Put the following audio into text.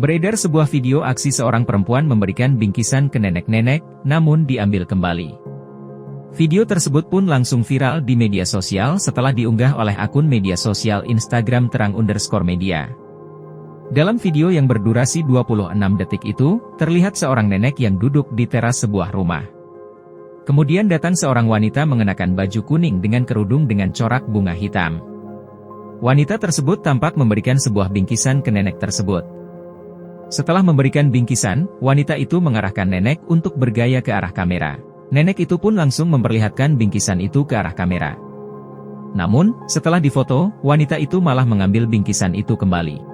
Beredar sebuah video aksi seorang perempuan memberikan bingkisan ke nenek-nenek, namun diambil kembali. Video tersebut pun langsung viral di media sosial setelah diunggah oleh akun media sosial Instagram _media. Dalam video yang berdurasi 26 detik itu, terlihat seorang nenek yang duduk di teras sebuah rumah. Kemudian datang seorang wanita mengenakan baju kuning dengan kerudung dengan corak bunga hitam. Wanita tersebut tampak memberikan sebuah bingkisan ke nenek tersebut. Setelah memberikan bingkisan, wanita itu mengarahkan nenek untuk bergaya ke arah kamera. Nenek itu pun langsung memperlihatkan bingkisan itu ke arah kamera. Namun, setelah difoto, wanita itu malah mengambil bingkisan itu kembali.